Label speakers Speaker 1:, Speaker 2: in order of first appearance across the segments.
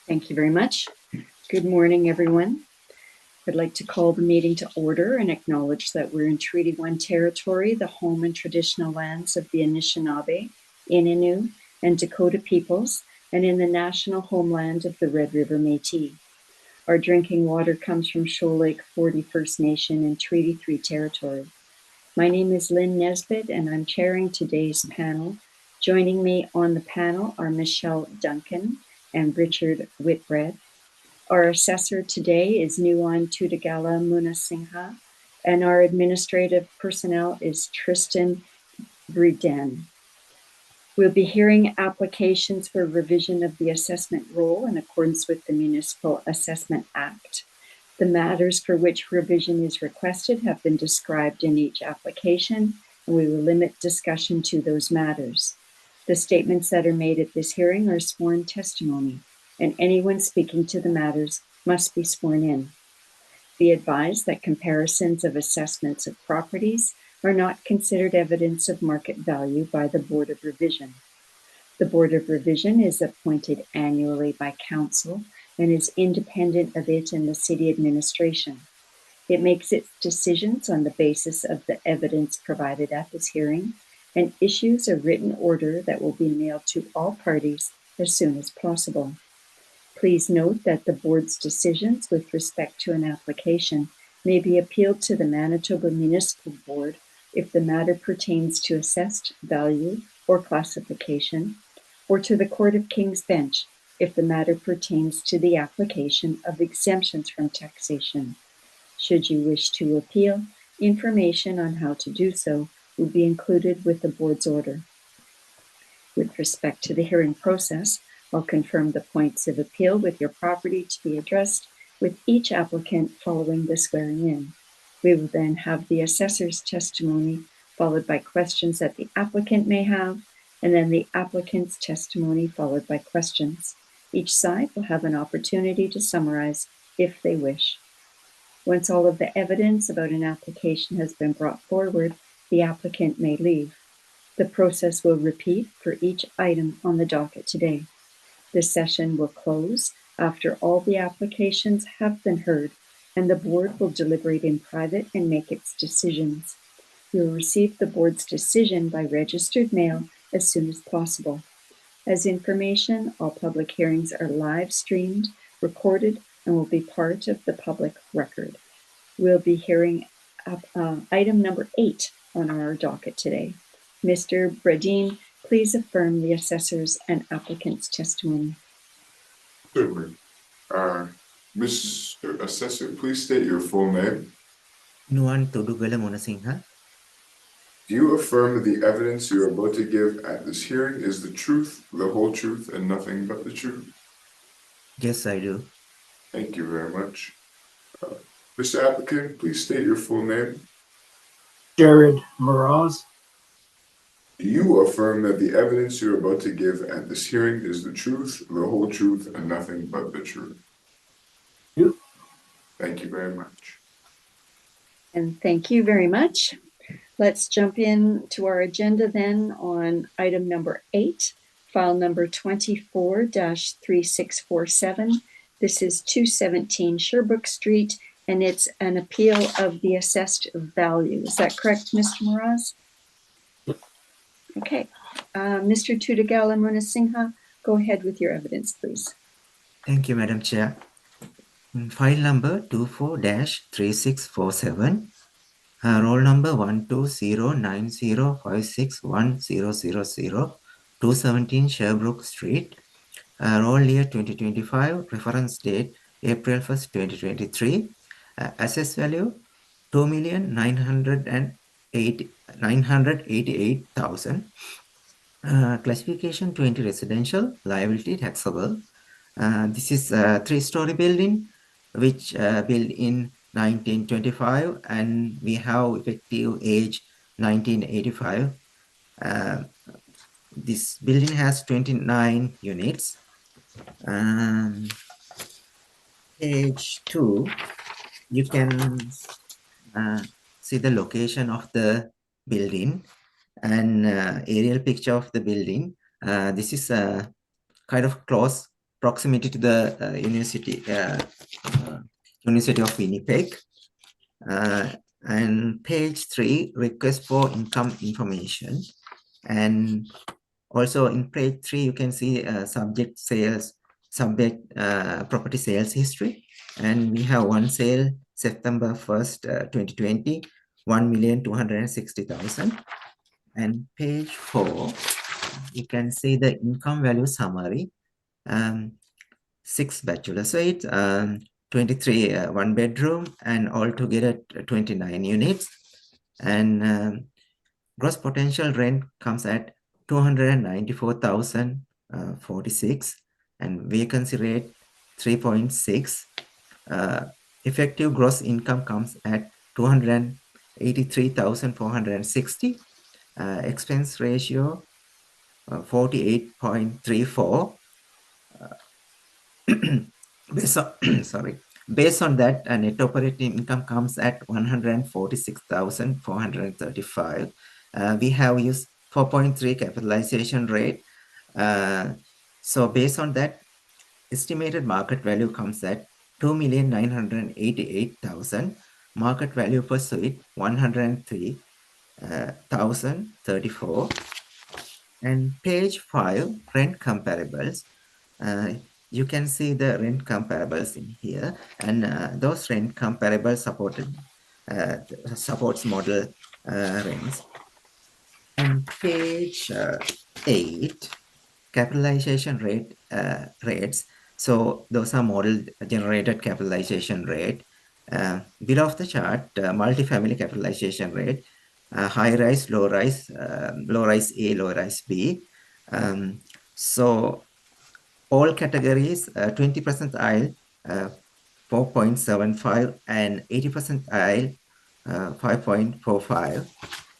Speaker 1: Thank you very much. Good morning, everyone. I'd like to call the meeting to order and acknowledge that we're in Treaty 1 territory, the home and traditional lands of the Anishinaabe, Innu, and Dakota peoples, and in the national homeland of the Red River Métis. Our drinking water comes from Shoal Lake 40 First Nation in Treaty 3 territory. My name is Lynn Nesbitt, and I'm chairing today's panel. Joining me on the panel are Michelle Duncan and Richard Whitbread. Our assessor today is Nuwan Tudagala Munasingha, and our administrative personnel is Tristan Bruden. We'll be hearing applications for revision of the assessment roll in accordance with the Municipal Assessment Act. The matters for which revision is requested have been described in each application, and we will limit discussion to those matters. The statements that are made at this hearing are sworn testimony, and anyone speaking to the matters must be sworn in. Be advised that comparisons of assessments of properties are not considered evidence of market value by the Board of Revision. The Board of Revision is appointed annually by Council and is independent of it and the City Administration. It makes its decisions on the basis of the evidence provided at this hearing and issues a written order that will be mailed to all parties as soon as possible. Please note that the Board's decisions with respect to an application may be appealed to the Manitoba Municipal Board if the matter pertains to assessed value or classification, or to the Court of King's Bench if the matter pertains to the application of exemptions from taxation. Should you wish to appeal, information on how to do so will be included with the Board's order. With respect to the hearing process, I'll confirm the points of appeal with your property to be addressed with each applicant following the swearing in. We will then have the assessor's testimony, followed by questions that the applicant may have, and then the applicant's testimony followed by questions. Each side will have an opportunity to summarize if they wish. Once all of the evidence about an application has been brought forward, the applicant may leave. The process will repeat for each item on the docket today. This session will close after all the applications have been heard, and the Board will deliberate in private and make its decisions. You will receive the Board's decision by registered mail as soon as possible. As information, all public hearings are live streamed, recorded, and will be part of the public record. We'll be hearing item number 8 on our docket today. Mr. Bredin, please affirm the assessor's and applicant's testimony.
Speaker 2: Certainly. Mr. Assessor, please state your full name.
Speaker 3: Nuwan Tudagala Munasingha.
Speaker 2: Do you affirm that the evidence you are about to give at this hearing is the truth, the whole truth, and nothing but the truth?
Speaker 3: Yes, I do.
Speaker 2: Thank you very much. Mr. Applicant, please state your full name.
Speaker 4: Jared Mraz.
Speaker 2: Do you affirm that the evidence you're about to give at this hearing is the truth, the whole truth, and nothing but the truth?
Speaker 4: You.
Speaker 2: Thank you very much.
Speaker 1: And thank you very much. Let's jump in to our agenda then on item number 8, file number 24-3647. This is 217 Sherbrooke Street, and it's an appeal of the assessed value. Is that correct, Mr. Mraz? Okay. Mr. Tudagala Munasingha, go ahead with your evidence, please.
Speaker 3: Thank you, Madam Chair. File number 24-3647. Roll number 12090561000, 217 Sherbrooke Street. Roll year 2025. Reference date April 1st, 2023. Assess value 2,988,000. Classification 20 residential, liability taxable. This is a 3-story building which built in 1925, and we have effective age 1985. This building has 29 units. Page 2, you can see the location of the building and aerial picture of the building. This is a kind of close proximity to the University of Winnipeg. And page 3, request for income information. And also in page 3, you can see subject property sales history. And we have one sale, September 1st, 2020, 1,260,000. And page 4, you can see the income value summary. 6 bachelor suites, 23 one bedroom, and altogether 29 units. And gross potential rent comes at 294,046, and vacancy rate 3.6. Effective gross income comes at 283,460. Expense ratio 48.34. Based on that, net operating income comes at 146,435. We have used 4.3 capitalization rate. So based on that, estimated market value comes at 2,988,000. Market value per suite 103,034. And page 5, rent comparables. You can see the rent comparables in here, and those rent comparables supports model rents. And page 8, capitalization rates. So those are model generated capitalization rate. Below the chart, multifamily capitalization rate, high rise, low rise A, low rise B. So all categories, 20% aisle, 4.75, and 80% aisle, 5.45.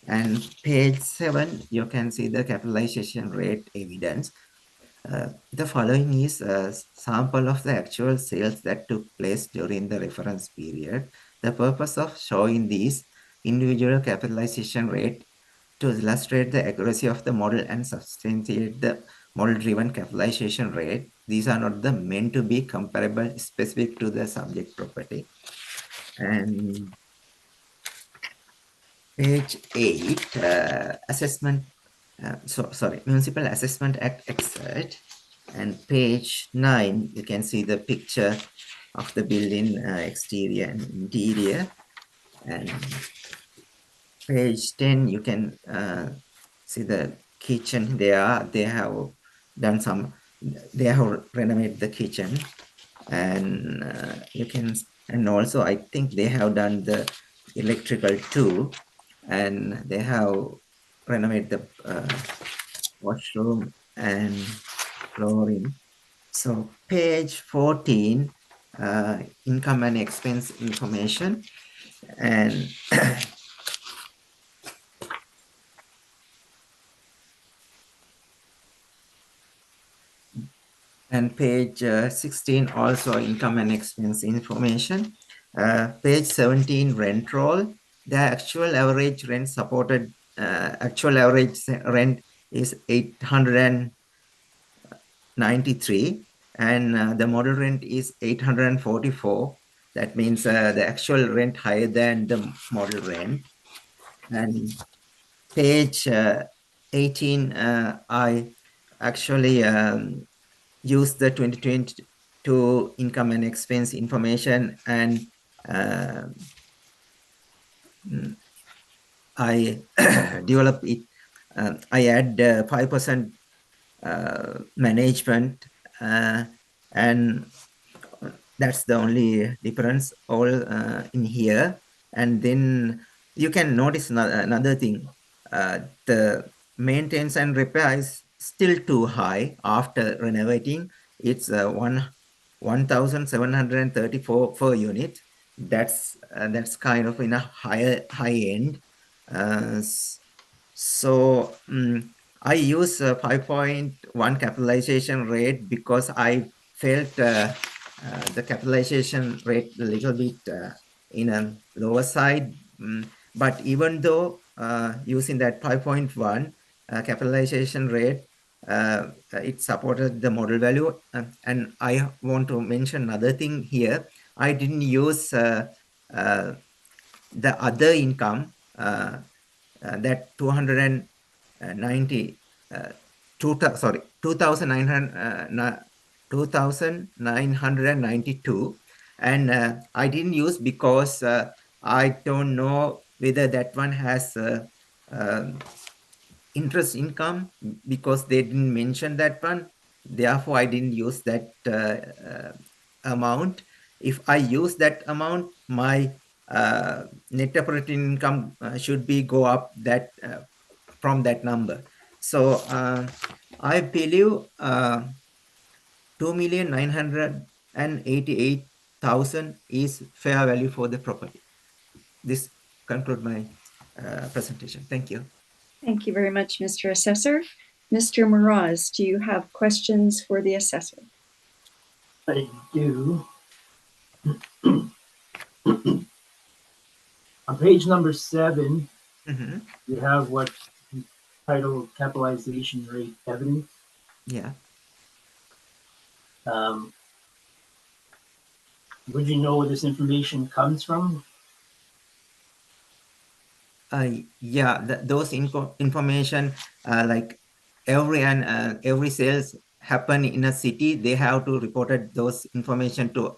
Speaker 3: And page 7, you can see the capitalization rate evidence. The following is a sample of the actual sales that took place during the reference period. The purpose of showing these individual capitalization rate to illustrate the accuracy of the model and substantiate the model-driven capitalization rate. These are not meant to be comparable specific to the subject property. And page 8, assessment. Municipal Assessment Act excerpt. And page 9, you can see the picture of the building exterior and interior. And page 10, you can see the kitchen there. They have renovated the kitchen, and and also I think they have done the electrical too, and they have renovated the washroom and flooring. So page 14, income and expense information. And and page 16, also income and expense information. Page 17, rent roll. The actual average rent supported, actual average rent is 893, and the model rent is 844. That means the actual rent higher than the model rent. And page 18, I actually use the 2022 income and expense information, and I develop it. I add 5% management, and that's the only difference all in here. And then you can notice another thing. The maintenance and repair is still too high after renovating. It's 1,734 per unit. That's kind of in a high end. So I use 5.1 capitalization rate because I felt the capitalization rate a little bit in a lower side. But even though using that 5.1 capitalization rate, it supported the model value. And I want to mention another thing here. I didn't use the other income, that 290, 2,992, and I didn't use because I don't know whether that one has interest income, because they didn't mention that one. Therefore, I didn't use that amount. If I use that amount, my net operating income should be go up that from that number. So I believe 2,988,000 is fair value for the property. This concludes my presentation. Thank you.
Speaker 1: Thank you very much, Mr. Assessor. Mr. Mraz, do you have questions for the assessor?
Speaker 4: I do. On page number 7, you have what titled capitalization rate evidence.
Speaker 3: Yeah.
Speaker 4: Would you know where this information comes from?
Speaker 3: Yeah, those information, like every sales happen in a city, they have to report those information to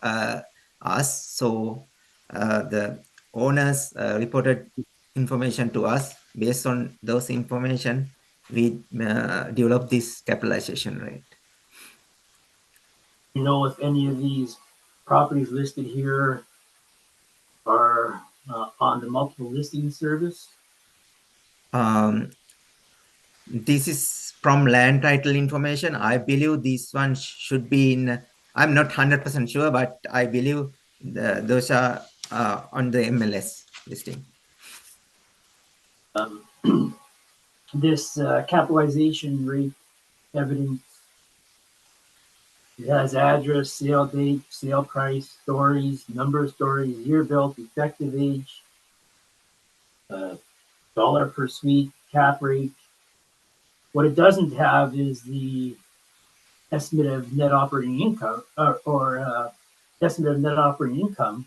Speaker 3: us. So the owners reported information to us. Based on those information, we develop this capitalization rate.
Speaker 4: You know if any of these properties listed here are on the multiple listing service?
Speaker 3: This is from land title information. I believe this one should be in, I'm not 100% sure, but I believe those are on the MLS listing.
Speaker 4: This capitalization rate evidence, it has address, sale date, sale price, stories, number of stories, year built, effective age, dollar per suite, cap rate. What it doesn't have is the estimate of net operating income, or estimate of net operating income,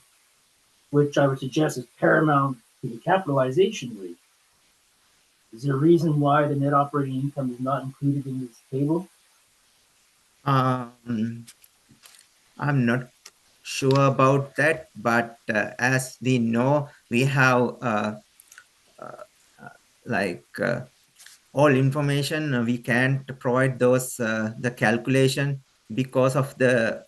Speaker 4: which I would suggest is paramount to the capitalization rate. Is there a reason why the net operating income is not included in this table?
Speaker 3: I'm not sure about that, but as we know, we have all information. We can't provide those the calculation because of the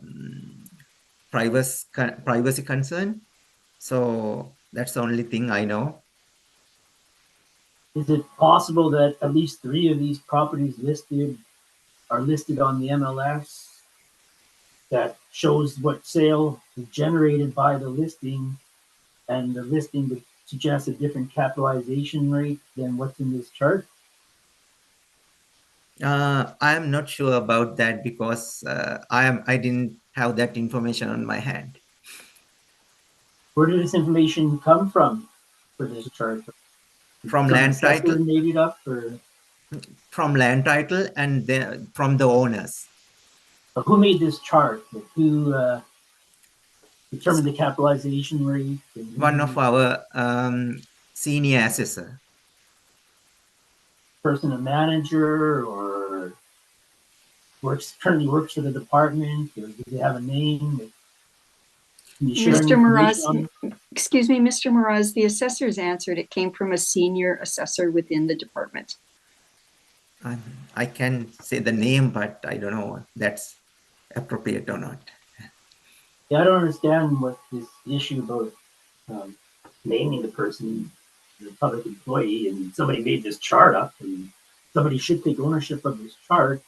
Speaker 3: privacy concern. So that's the only thing I know.
Speaker 4: Is it possible that at least 3 of these properties listed are listed on the MLS that shows what sale is generated by the listing, and the listing would suggest a different capitalization rate than what's in this chart?
Speaker 3: I'm not sure about that because I didn't have that information on my hand.
Speaker 4: Where did this information come from for this chart?
Speaker 3: From land title.
Speaker 4: Made it up, or
Speaker 3: from land title and from the owners.
Speaker 4: But who made this chart? Who determined the capitalization rate?
Speaker 3: One of our senior assessor.
Speaker 4: Person, a manager, or currently works for the department, or do they have a name?
Speaker 1: Mr. Mraz, excuse me, Mr. Mraz, the assessors answered it came from a senior assessor within the department.
Speaker 3: I can say the name, but I don't know if that's appropriate or not.
Speaker 4: Yeah, I don't understand what this issue about naming the person as a public employee, and somebody made this chart up, and somebody should take ownership of this chart.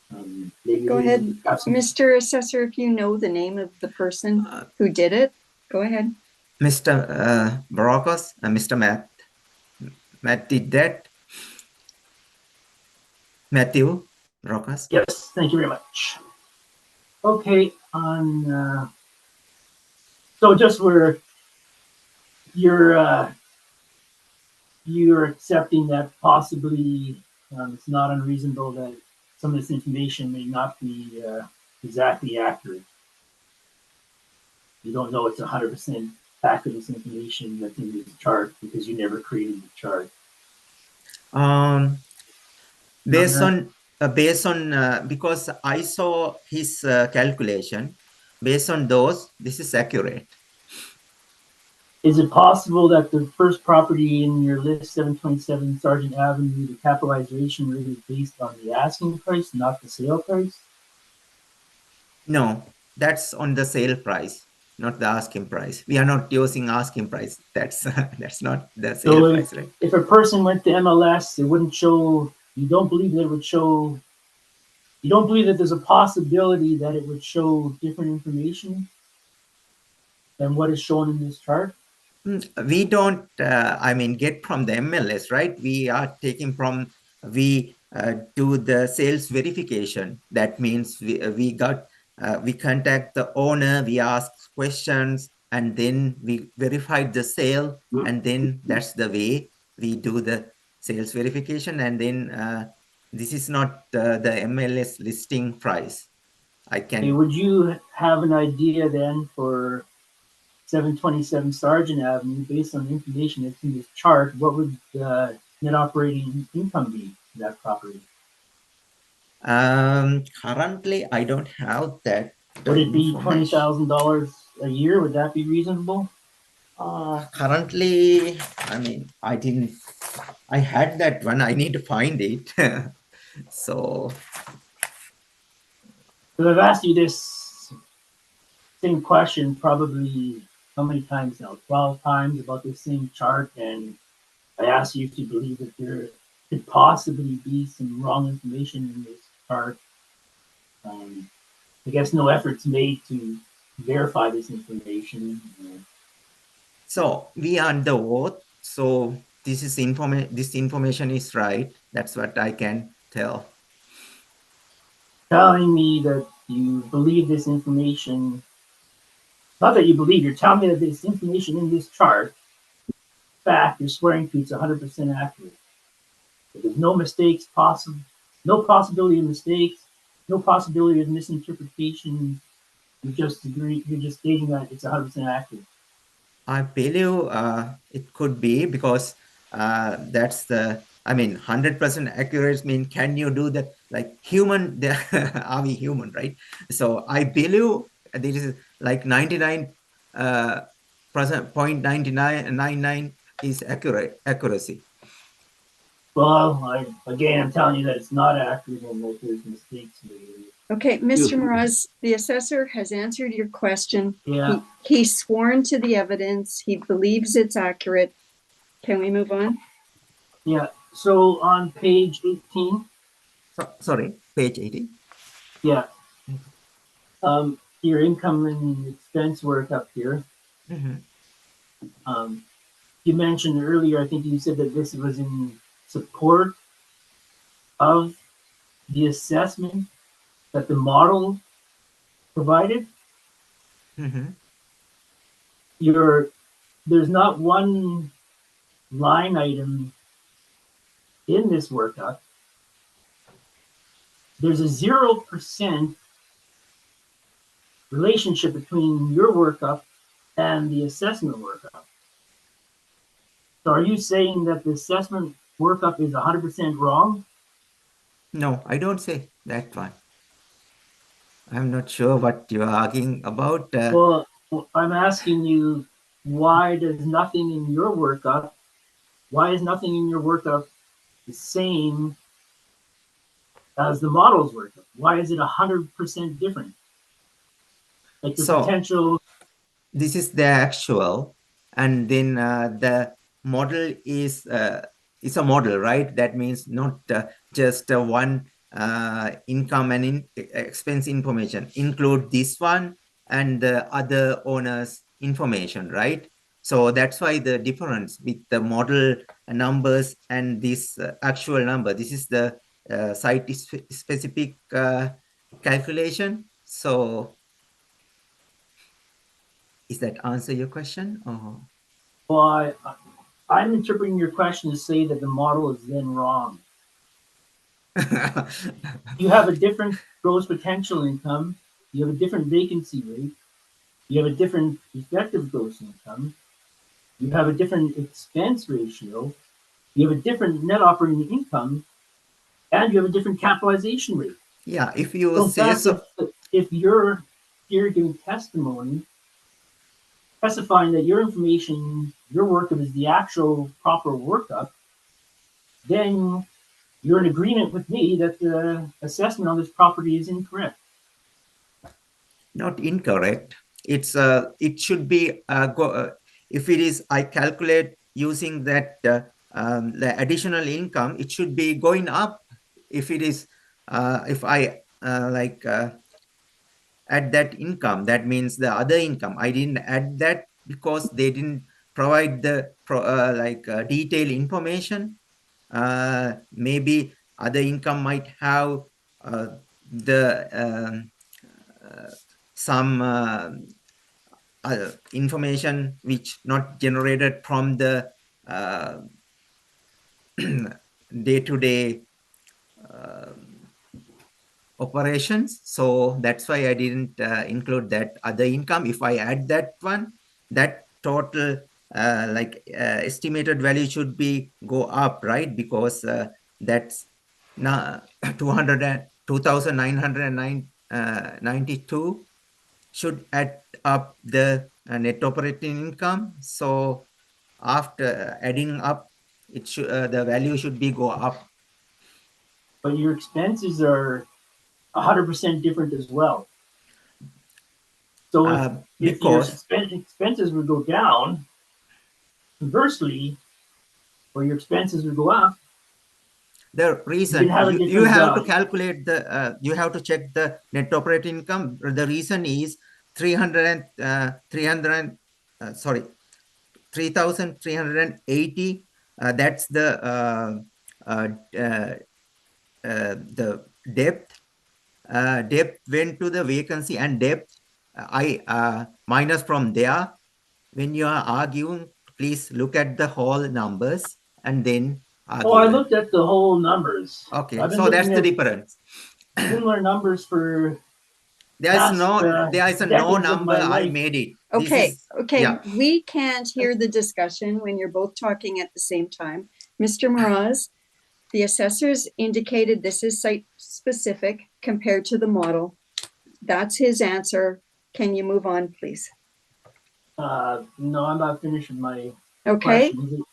Speaker 1: Go ahead, Mr. Assessor, if you know the name of the person who did it, go ahead.
Speaker 3: Mr. Baracus and Mr. Matt did that. Matthew Baracus.
Speaker 4: Yes, thank you very much. Okay, so just where you're accepting that possibly It's not unreasonable that some of this information may not be exactly accurate. You don't know it's 100% accurate, this information that's in this chart because you never created the chart.
Speaker 3: Based on because I saw his calculation, based on those, this is accurate.
Speaker 4: Is it possible that the first property in your list, 727 Sargent Avenue, the capitalization rate is based on the asking price, not the sale price?
Speaker 3: No, that's on the sale price, not the asking price. We are not using asking price. That's that's not the sale
Speaker 4: So
Speaker 3: price, right?
Speaker 4: if a person went to MLS, it wouldn't show, you don't believe that it would show, you don't believe that there's a possibility that it would show different information than what is shown in this chart?
Speaker 3: We don't, get from the MLS, right? We are taking from, we do the sales verification. That means we contact the owner, we ask questions, and then we verified the sale, and then that's the way we do the sales verification. And then this is not the MLS listing price.
Speaker 4: Okay, would you have an idea then for 727 Sargent Avenue, based on the information that's in this chart, what would the net operating income be for that property?
Speaker 3: Currently, I don't have that.
Speaker 4: Would it be $20,000 a year? Would that be reasonable?
Speaker 3: Currently, I had that one. I need to find it. So,
Speaker 4: I've asked you this same question probably how many times now? 12 times about the same chart, and I asked you if you believe that there could possibly be some wrong information in this chart. I guess no efforts made to verify this information.
Speaker 3: so we are the vote. So this is this information is right. That's what I can tell.
Speaker 4: Telling me that you believe this information, not that you believe, you're telling me that this information in this chart, fact, you're swearing to it's 100% accurate. There's no mistakes possible, no possibility of mistakes, no possibility of misinterpretation. You're just stating that it's 100% accurate.
Speaker 3: I believe it could be because that's the, 100% accurate mean, can you do that? Like human, are we human, right? So I believe this is like 99 .99 is accuracy.
Speaker 4: Well, I'm telling you that it's not accurate and that there's mistakes made.
Speaker 1: Okay, Mr. Mraz, the assessor has answered your question.
Speaker 4: Yeah.
Speaker 1: He's sworn to the evidence. He believes it's accurate. Can we move on?
Speaker 4: Yeah. So on page 18.
Speaker 3: Sorry, page 18.
Speaker 4: Yeah. Your income and expense work up here.
Speaker 3: Mm-hmm.
Speaker 4: You mentioned earlier, I think you said that this was in support of the assessment that the model provided.
Speaker 3: Mm-hmm.
Speaker 4: There's not one line item in this workup. There's a 0% relationship between your workup and the assessment workup. So are you saying that the assessment workup is 100% wrong?
Speaker 3: No, I don't say that one. I'm not sure what you're arguing about.
Speaker 4: Well, I'm asking you, why is nothing in your workup the same as the model's workup? Why is it 100% different? Like the potential.
Speaker 3: This is the actual, and then the model is a model, right? That means not just one income and expense information. Include this one and the other owner's information, right? So that's why the difference with the model numbers and this actual number. This is the site specific calculation. So is that answer your question? Or?
Speaker 4: Well, I'm interpreting your question to say that the model is then wrong. You have a different gross potential income. You have a different vacancy rate. You have a different effective gross income. You have a different expense ratio. You have a different net operating income, and you have a different capitalization rate.
Speaker 3: Yeah, if you
Speaker 4: So in
Speaker 3: say
Speaker 4: fact,
Speaker 3: so.
Speaker 4: if you're here giving testimony, specifying that your information, your workup is the actual proper workup, then you're in agreement with me that the assessment on this property is incorrect.
Speaker 3: Not incorrect. It should be if it is I calculate using that the additional income, it should be going up. If it is if I add that income, that means the other income. I didn't add that because they didn't provide the detailed information. Maybe other income might have the some information which not generated from the day-to-day operations. So that's why I didn't include that other income. If I add that one, that total estimated value should be go up, right? Because that's now 2,992 should add up the net operating income. So after adding up, it should the value should be go up.
Speaker 4: But your expenses are 100% different as well. So if your
Speaker 3: Because
Speaker 4: expenses would go down, conversely, or your expenses would go up,
Speaker 3: the reason
Speaker 4: have a
Speaker 3: you
Speaker 4: different
Speaker 3: have to
Speaker 4: value.
Speaker 3: calculate the you have to check the net operating income. The reason is 3,380. That's the depth. Depth went to the vacancy and depth. I minus from there. When you are arguing, please look at the whole numbers and then argue.
Speaker 4: Oh, I looked at the whole numbers.
Speaker 3: Okay, so that's the difference.
Speaker 4: Similar numbers for
Speaker 3: there is no number I made it.
Speaker 1: Okay, we can't hear the discussion when you're both talking at the same time. Mr. Mraz, the assessors indicated this is site specific compared to the model. That's his answer. Can you move on, please?
Speaker 4: No, I'm not finishing my
Speaker 1: Okay.
Speaker 4: question.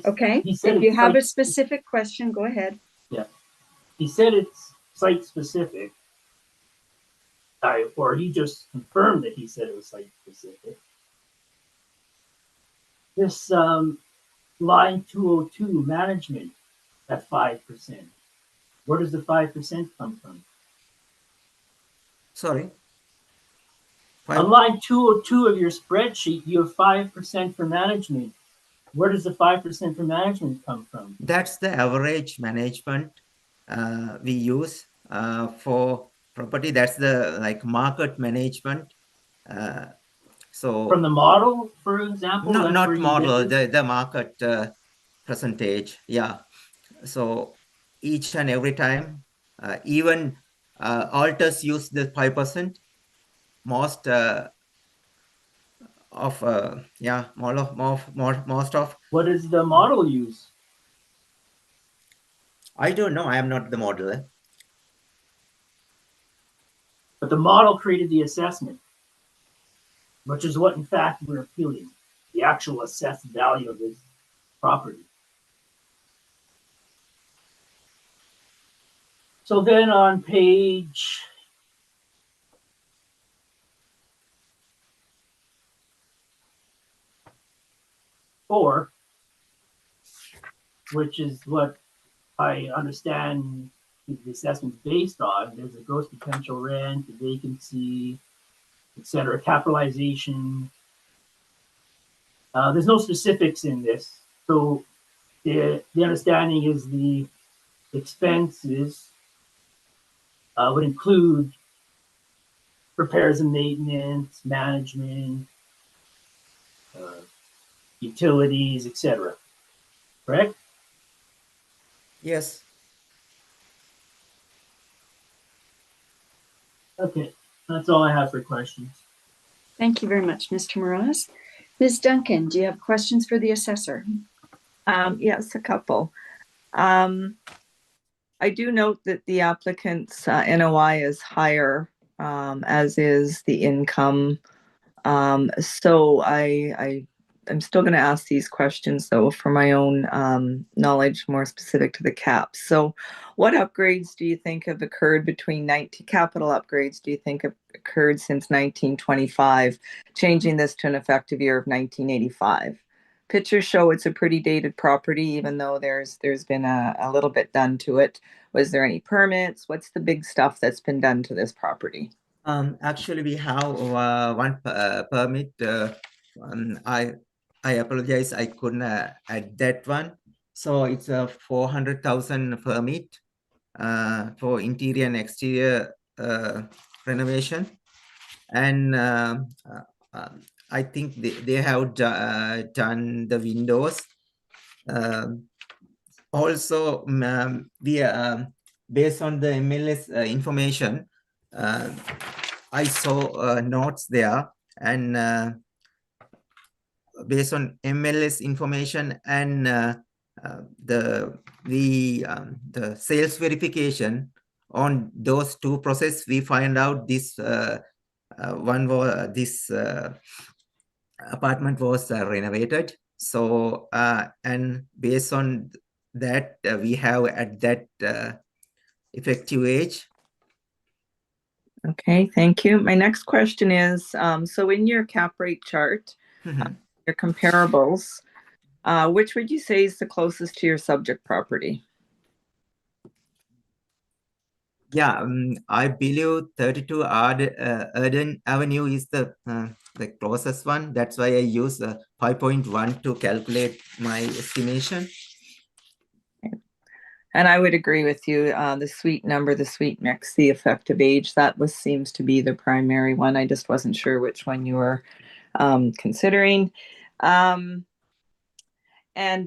Speaker 1: Okay. If you have a specific question, go ahead.
Speaker 4: Yeah. He said it's site specific. Or he just confirmed that he said it was site specific. This line 202 management at 5%. Where does the 5% come from?
Speaker 3: Sorry.
Speaker 4: On line 202 of your spreadsheet, you have 5% for management. Where does the 5% for management come from?
Speaker 3: That's the average management we use for property. That's the market management. So
Speaker 4: from the model, for example,
Speaker 3: not model, the market percentage. Yeah. So each and every time, even alters use the 5%. Most of most of.
Speaker 4: What does the model use?
Speaker 3: I don't know. I am not the modeler.
Speaker 4: But the model created the assessment, which is what in fact we're appealing, the actual assessed value of this property. So then on page 4, which is what I understand the assessment's based on, there's a gross potential rent, the vacancy, etc., capitalization. There's no specifics in this. So the understanding is the expenses would include repairs and maintenance, management, utilities, etc. Correct?
Speaker 3: Yes.
Speaker 4: Okay, that's all I have for questions.
Speaker 1: Thank you very much, Mr. Moroz. Ms. Duncan, do you have questions for the assessor?
Speaker 5: Yes, a couple. I do note that the applicant's NOI is higher, as is the income. So I'm still going to ask these questions though for my own knowledge, more specific to the caps. So, what upgrades do you think have occurred between 90 capital upgrades? Do you think have occurred since 1925, changing this to an effective year of 1985? Pictures show it's a pretty dated property, even though there's been a little bit done to it. Was there any permits? What's the big stuff that's been done to this property?
Speaker 3: Actually, we have one permit. I apologize, I couldn't add that one. So it's a 400,000 permit for interior and exterior renovation, and I think they have done the windows. Also, we based on the MLS information, I saw notes there, and based on MLS information and the sales verification on those two processes, we find out this apartment was renovated. So and based on that, we have at that effective age.
Speaker 5: Okay, thank you. My next question is, so in your cap rate chart, your comparables, which would you say is the closest to your subject property?
Speaker 3: Yeah, I believe 32 Arden Avenue is the closest one. That's why I use 5.1 to calculate my estimation.
Speaker 5: And I would agree with you. The suite number, the suite mix, the effective age, that seems to be the primary one. I just wasn't sure which one you were considering. And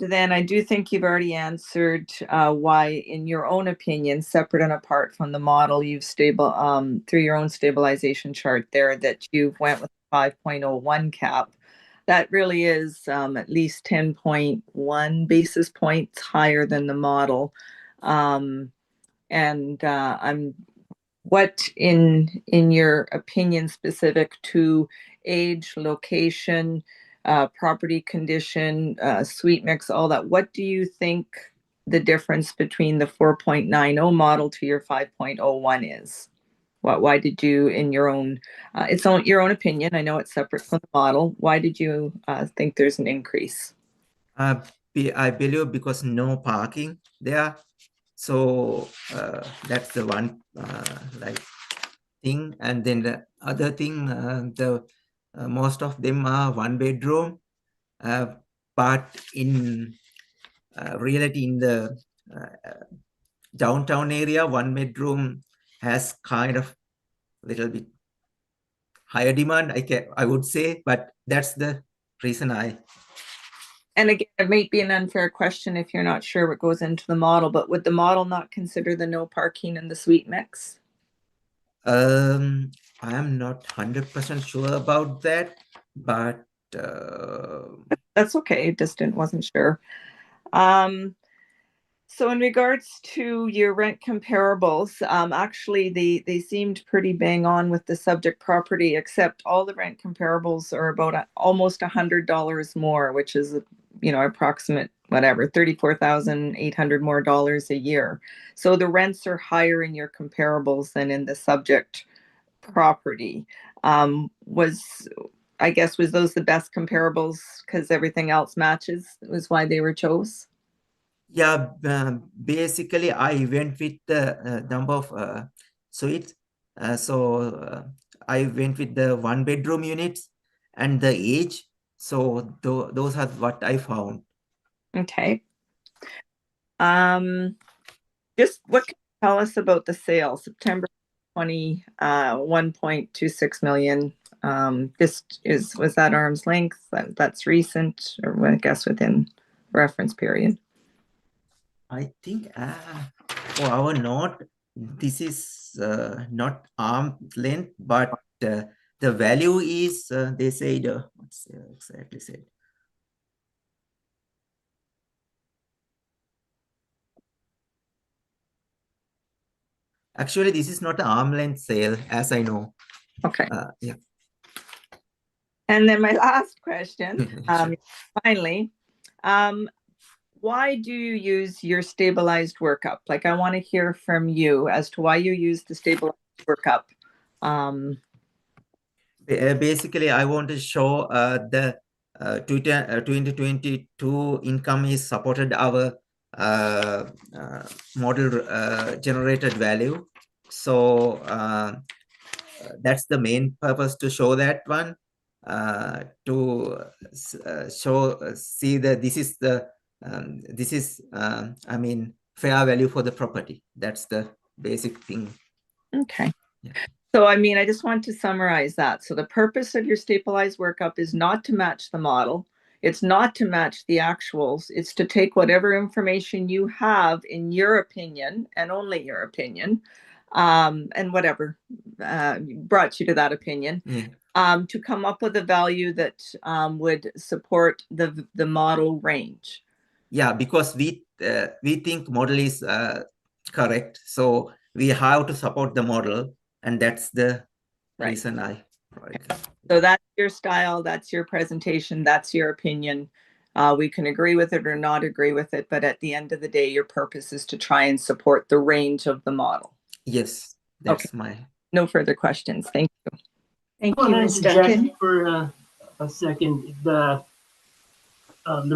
Speaker 5: then I do think you've already answered why, in your own opinion, separate and apart from the model, you've through your own stabilization chart there, that you've went with 5.01 cap. That really is at least 10.1 basis points higher than the model. What in your opinion, specific to age, location, property condition, suite mix, all that, what do you think the difference between the 4.90 model to your 5.01 is? Why did you, in your own, it's on your own opinion, I know it's separate from the model, why did you think there's an increase?
Speaker 3: I believe because no parking there. So that's the one thing. And then the other thing, most of them are one bedroom, but in reality, in the downtown area, one bedroom has kind of a little bit higher demand, I would say, but that's the reason
Speaker 5: And again, it might be an unfair question if you're not sure what goes into the model, but would the model not consider the no parking and the suite mix?
Speaker 3: I am not 100% sure about that, but
Speaker 5: that's okay. Just wasn't sure. So in regards to your rent comparables, actually they seemed pretty bang on with the subject property, except all the rent comparables are about almost $100 more, which is, approximate whatever, $34,800 more dollars a year. So the rents are higher in your comparables than in the subject property. Was those the best comparables because everything else matches, was why they were chose?
Speaker 3: Yeah, basically I went with the number of suites. So I went with the one bedroom units and the age. So those are what I found.
Speaker 5: Okay. Just what can you tell us about the sale? September 20, 1.26 million. Was that arm's length? That's recent, or I guess within reference period?
Speaker 3: I think for our note, This is not arm's length, but the value is, they said, what's exactly said? Actually, this is not an arm length sale, as I know.
Speaker 5: Okay.
Speaker 3: Yeah.
Speaker 5: And then my last question,
Speaker 3: Sure.
Speaker 5: finally, why do you use your stabilized workup? Like, I want to hear from you as to why you use the stabilized workup.
Speaker 3: Basically, I want to show the 2022 income is supported our model generated value. So that's the main purpose, to show that one, to see that this is the I mean, fair value for the property. That's the basic thing.
Speaker 5: Okay.
Speaker 3: Yeah.
Speaker 5: So, I mean, I just want to summarize that. So the purpose of your stabilized workup is not to match the model. It's not to match the actuals. It's to take whatever information you have in your opinion, and only your opinion, and whatever brought you to that opinion, to come up with a value that would support the model range.
Speaker 3: Yeah, because we think model is correct, so we have to support the model, and that's the reason I provide that.
Speaker 5: So that's your style, that's your presentation, that's your opinion. We can agree with it or not agree with it, but at the end of the day, your purpose is to try and support the range of the model.
Speaker 3: Yes, that's my.
Speaker 5: No further questions. Thank you.
Speaker 1: Thank
Speaker 4: I
Speaker 1: you,
Speaker 4: want
Speaker 1: Ms.
Speaker 4: to
Speaker 1: Duncan.
Speaker 4: interject for a second. The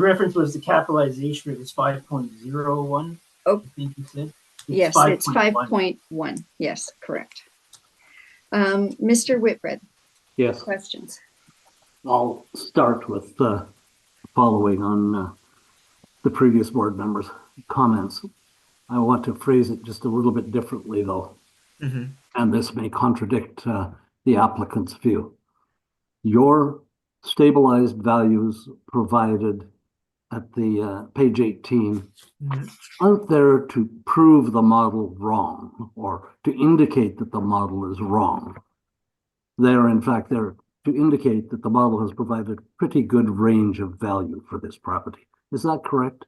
Speaker 4: reference was the capitalization rate was 5.01.
Speaker 1: Oh.
Speaker 4: I think you said.
Speaker 1: Yes, it's 5.1. Yes, correct. Mr. Whitbread.
Speaker 6: Yes.
Speaker 1: Questions?
Speaker 6: I'll start with following on the previous board members' comments. I want to phrase it just a little bit differently, though, and this may contradict the applicant's view. Your stabilized values provided at the page 18 aren't there to prove the model wrong or to indicate that the model is wrong. They're, in fact, there to indicate that the model has provided pretty good range of value for this property. Is that correct?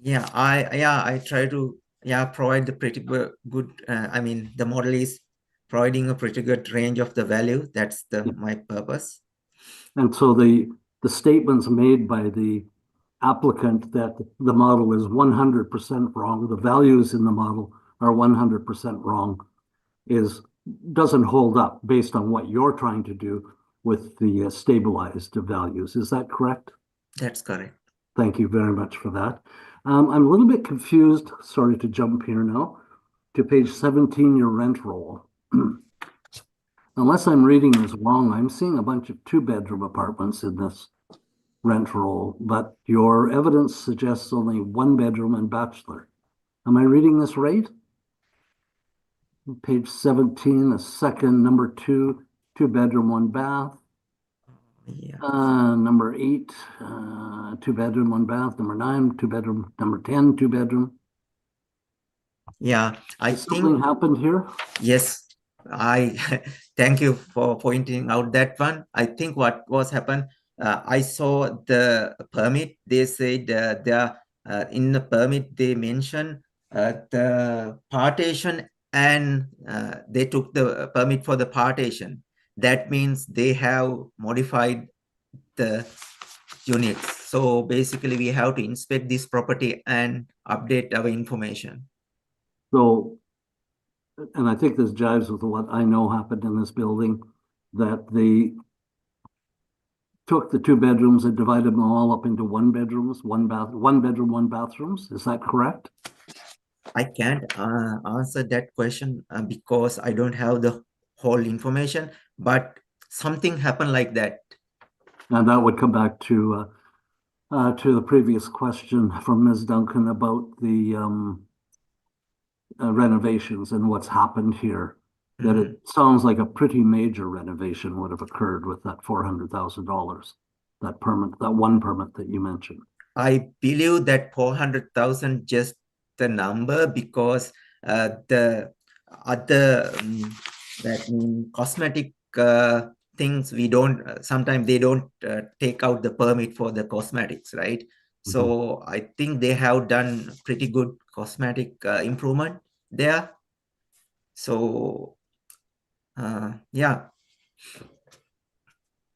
Speaker 3: Yeah, I try to provide the pretty good. I mean, the model is providing a pretty good range of the value. That's my purpose. And
Speaker 6: so the statements made by the applicant that the model is 100% wrong, the values in the model are 100% wrong, doesn't hold up based on what you're trying to do with the stabilized values. Is that correct?
Speaker 3: That's correct.
Speaker 6: Thank you very much for that. I'm a little bit confused. Sorry to jump here now to page 17, your rent roll. Unless I'm reading this wrong, I'm seeing a bunch of 2-bedroom apartments in this rent roll, but your evidence suggests only 1-bedroom and bachelor. Am I reading this right? Page 17, the second, number 2, 2-bedroom, 1 bath.
Speaker 3: Yeah.
Speaker 6: Number 8, 2-bedroom, 1 bath. Number 9, 2-bedroom. Number 10, 2-bedroom. Yeah, I think something happened here. Yes, I thank you for pointing out that one. I think what was happened, I saw the permit. They said in the permit they mentioned the partition, and they took the permit for the partition. That means they have modified the units. So basically we have to inspect this property and update our information. So, and I think this jives with what I know happened in this building, that they took the 2 bedrooms and divided them all up into 1 bedrooms, 1 bedroom, 1 bathrooms. Is that correct? I can't answer that question because I don't have the whole information, but something happened like that. And that would come back to the previous question from Ms. Duncan about the renovations and what's happened here. That it sounds like a pretty major renovation would have occurred with that $400,000, that permit, that one permit that you mentioned. I believe that 400,000 just the number, because
Speaker 3: the other that mean cosmetic things, we don't sometimes they don't take out the permit for the cosmetics, right? So I think they have done pretty good cosmetic improvement there. So yeah.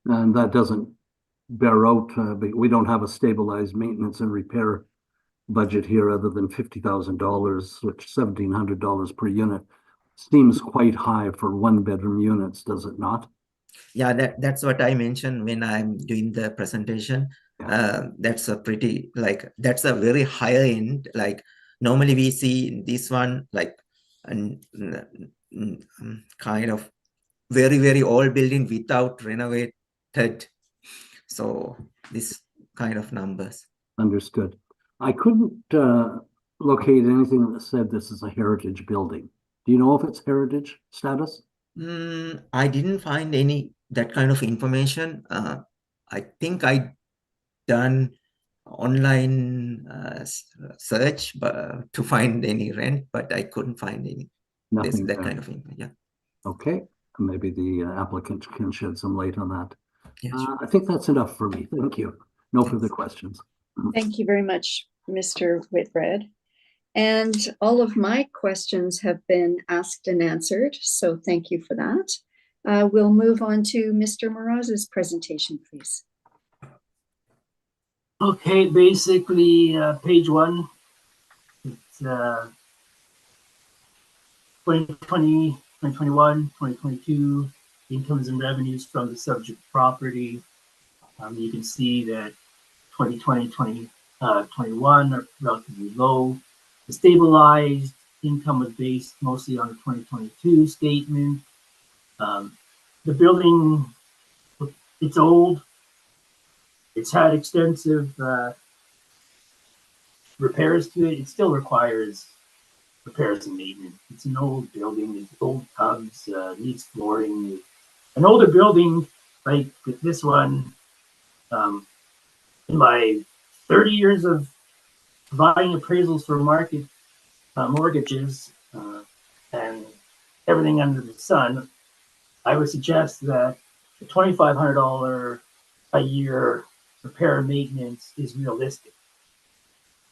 Speaker 6: And that doesn't bear out, we don't have a stabilized maintenance and repair budget here other than $50,000, which $1,700 per unit seems quite high for one-bedroom units, does it not?
Speaker 3: Yeah, that's what I mentioned when I'm doing the presentation. That's a pretty, like, that's a very high end. Like normally we see this one like kind of very, very old building without renovated. So this kind of numbers.
Speaker 6: Understood. I couldn't locate anything that said this is a heritage building. Do you know if it's heritage status?
Speaker 3: I didn't find any that kind of information. I think I done online search to find any rent, but I couldn't find any.
Speaker 6: Nothing
Speaker 3: that
Speaker 6: there.
Speaker 3: kind of info. Yeah.
Speaker 6: Okay, maybe the applicant can shed some light on that.
Speaker 3: Yeah, sure.
Speaker 6: I think that's enough for me. Thank you. No further questions.
Speaker 1: Thank you very much, Mr. Whitbread. And all of my questions have been asked and answered, so thank you for that. We'll move on to Mr. Mraz's presentation, please.
Speaker 4: Okay, basically, page 1, it's 2020, 2021, 2022, incomes and revenues from the subject property. You can see that 2020, 2021 are relatively low. The stabilized income was based mostly on the 2022 statement. The building, it's old. It's had extensive repairs to it. It still requires repairs and maintenance. It's an old building. It's old tubs, needs flooring. An older building like this one, in my 30 years of providing appraisals for market mortgages and everything under the sun, I would suggest that the $2,500 a year repair and maintenance is realistic.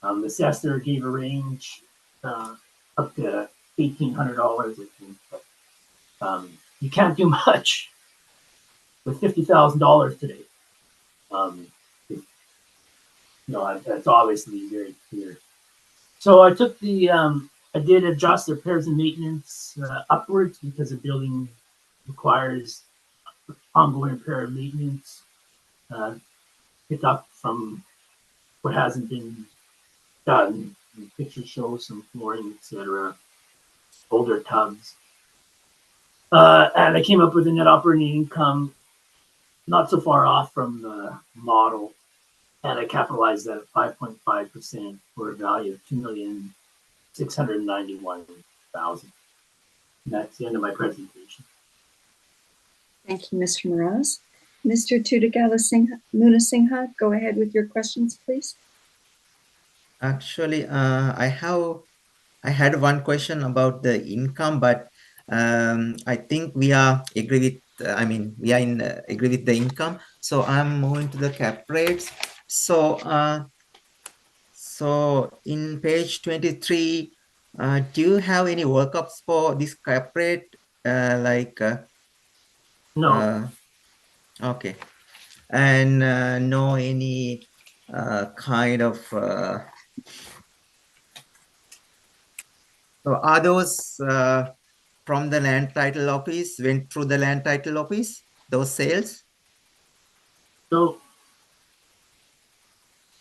Speaker 4: The assessor gave a range up to $1,800, I think, but you can't do much with $50,000 today. That's obviously very clear. So I took the, I did adjust the repairs and maintenance upwards because the building requires ongoing repair and maintenance. Pick up from what hasn't been done. The picture shows some flooring, etc. Older tubs. And I came up with a net operating income not so far off from the model. And I capitalized that at 5.5% for a value of $2,691,000. That's the end of my presentation.
Speaker 1: Thank you, Mr. Mraz. Mr. Tudagala Munasinghe, go ahead with your questions, please.
Speaker 3: Actually, I had one question about the income, but I think we are agree with. We are in agree with the income. So I'm moving to the cap rates. So in page 23, do you have any workups for this cap rate?
Speaker 4: No.
Speaker 3: Okay. And no any kind of so are those from the land title office, went through the land title office, those sales?
Speaker 4: No.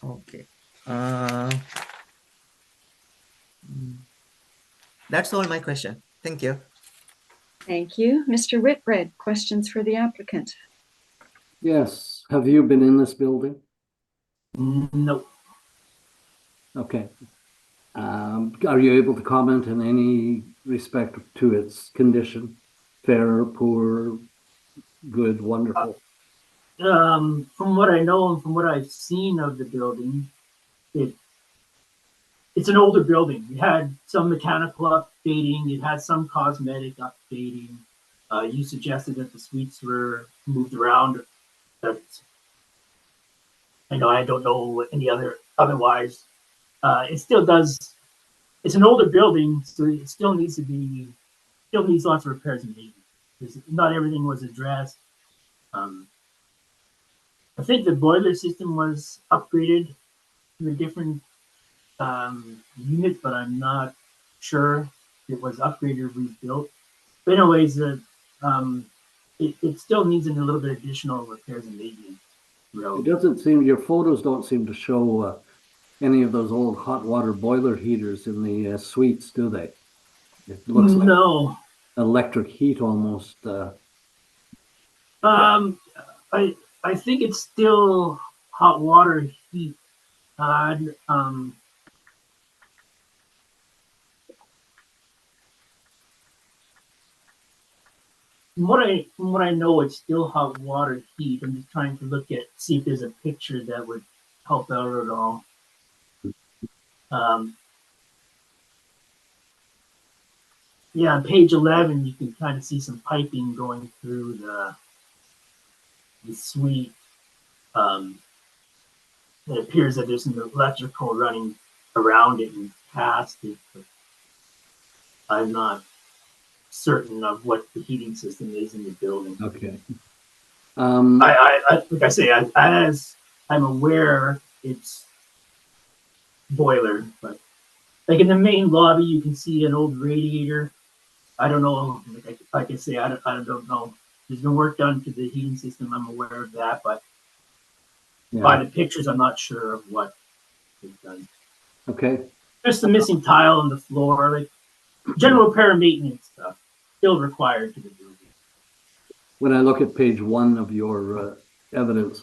Speaker 3: Okay. That's all my question. Thank you.
Speaker 1: Thank you. Mr. Whitbread, questions for the applicant?
Speaker 6: Yes. Have you been in this building?
Speaker 4: No.
Speaker 6: Okay. Are you able to comment in any respect to its condition? Fair, poor, good, wonderful?
Speaker 4: From what I know and from what I've seen of the building, it's an older building. It had some mechanical updating. It had some cosmetic updating. You suggested that the suites were moved around. That's, I know I don't know any otherwise. It still does. It's an older building, so it still needs lots of repairs and maintenance. Because not everything was addressed. I think the boiler system was upgraded to a different unit, but I'm not sure if it was upgraded or rebuilt. But anyways, it still needs a little bit of additional repairs and maintenance.
Speaker 6: It doesn't seem, your photos don't seem to show any of those old hot water boiler heaters in the suites, do they? It looks like
Speaker 4: no
Speaker 6: electric heat almost.
Speaker 4: I think it's still hot water heat. From what I know, it's still hot water heat. I'm just trying to see if there's a picture that would help out at all. Yeah, on page 11, you can kind of see some piping going through the suite. It appears that there's some electrical running around it and past it, but I'm not certain of what the heating system is in the building.
Speaker 6: Okay.
Speaker 4: Like I say, as I'm aware, it's boiler, but like in the main lobby, you can see an old radiator. I don't know, like I say, I don't know. There's been work done to the heating system. I'm aware of that, but by the pictures, I'm not sure of what they've done.
Speaker 6: Okay.
Speaker 4: There's the missing tile on the floor, like general repair and maintenance stuff still required to the building.
Speaker 6: When I look at page 1 of your evidence,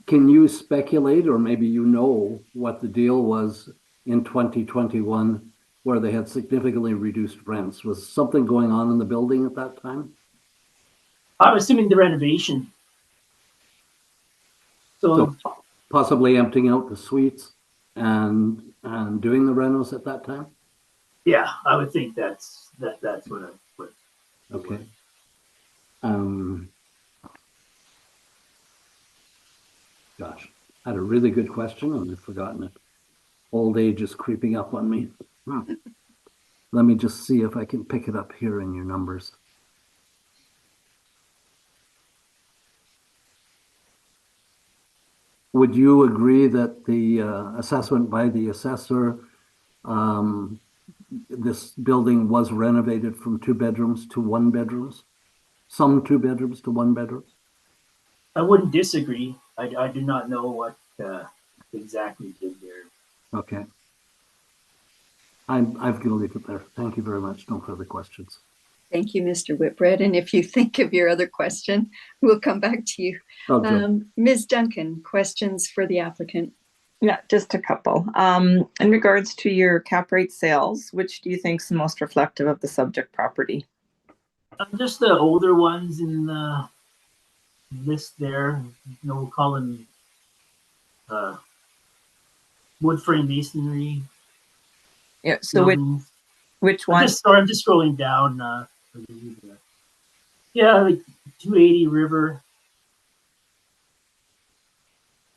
Speaker 6: can you speculate, or maybe you know, what the deal was in 2021 where they had significantly reduced rents? Was something going on in the building at that time?
Speaker 4: I'm assuming the renovation. So
Speaker 6: possibly emptying out the suites and doing the renos at that time?
Speaker 4: Yeah, I would think that's what.
Speaker 6: Okay. Gosh, I had a really good question and I've forgotten it. Old age is creeping up on me. Let me just see if I can pick it up here in your numbers. Would you agree that the assessment by the assessor, this building was renovated from 2 bedrooms to 1 bedrooms? Some 2 bedrooms to 1 bedroom?
Speaker 4: I wouldn't disagree. I do not know what exactly did there.
Speaker 6: Okay. I'm going to leave it there. Thank you very much. No further questions.
Speaker 1: Thank you, Mr. Whitbread. And if you think of your other question, we'll come back to you.
Speaker 6: Okay.
Speaker 1: Ms. Duncan, questions for the applicant?
Speaker 5: Yeah, just a couple. In regards to your cap rate sales, which do you think is the most reflective of the subject property?
Speaker 4: Just the older ones in the list there. We'll call them wood frame masonry.
Speaker 5: Yeah. So which one?
Speaker 4: I'm just scrolling down. Yeah, like 280 River.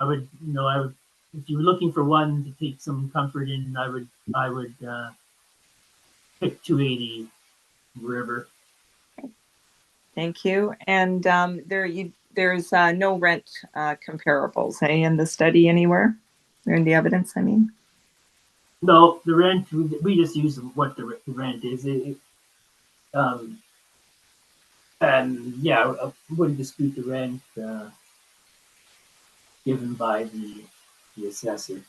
Speaker 4: I would, if you were looking for one to take some comfort in, I would pick 280 River.
Speaker 5: Thank you. And there's no rent comparables, in the study anywhere, or in the evidence, I mean?
Speaker 4: No, the rent, we just use what the rent is. And yeah, I wouldn't dispute the rent given by the assessor.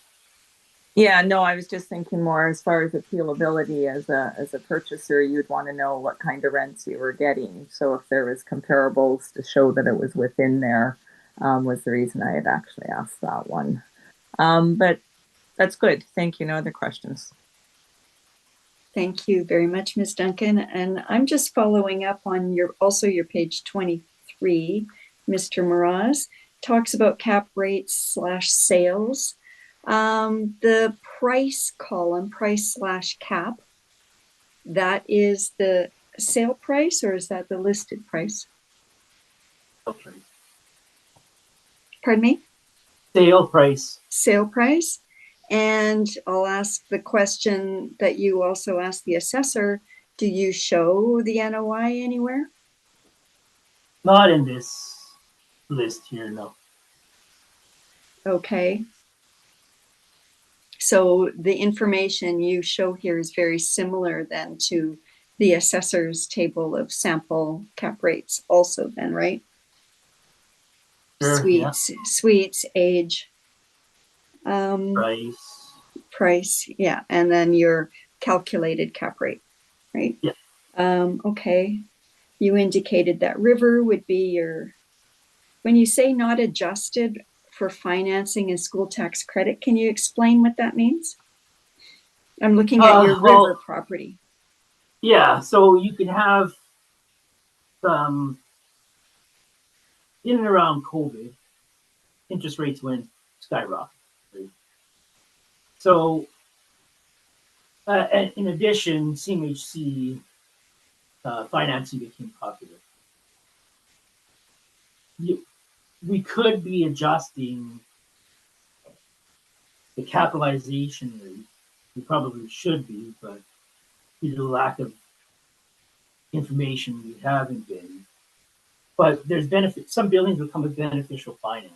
Speaker 5: Yeah, no, I was just thinking more as far as appealability as a purchaser, you'd want to know what kind of rents you were getting. So if there was comparables to show that it was within there, was the reason I had actually asked that one. But that's good. Thank you. No other questions.
Speaker 1: Thank you very much, Ms. Duncan. And I'm just following up on your page 23. Mr. Mraz talks about cap rates / sales. The price column, price/cap, that is the sale price, or is that the listed price?
Speaker 4: Okay.
Speaker 1: Pardon me?
Speaker 4: Sale price.
Speaker 1: Sale price. And I'll ask the question that you also asked the assessor. Do you show the NOI anywhere?
Speaker 4: Not in this list here, no.
Speaker 1: Okay. So the information you show here is very similar then to the assessor's table of sample cap rates also then, right?
Speaker 4: Sure,
Speaker 1: Suites, age, price, yeah, and then your calculated cap rate, right?
Speaker 4: Yeah.
Speaker 1: Okay. You indicated that river would be your, when you say not adjusted for financing and school tax credit, can you explain what that means? I'm looking at your river property.
Speaker 4: Yeah, so you can have in and around COVID, interest rates went skyrocket. Right? So, in addition, CMHC financing became popular. We could be adjusting the capitalization rate. We probably should be, but due to the lack of information, we haven't been. But there's benefits. Some buildings will come with beneficial finance.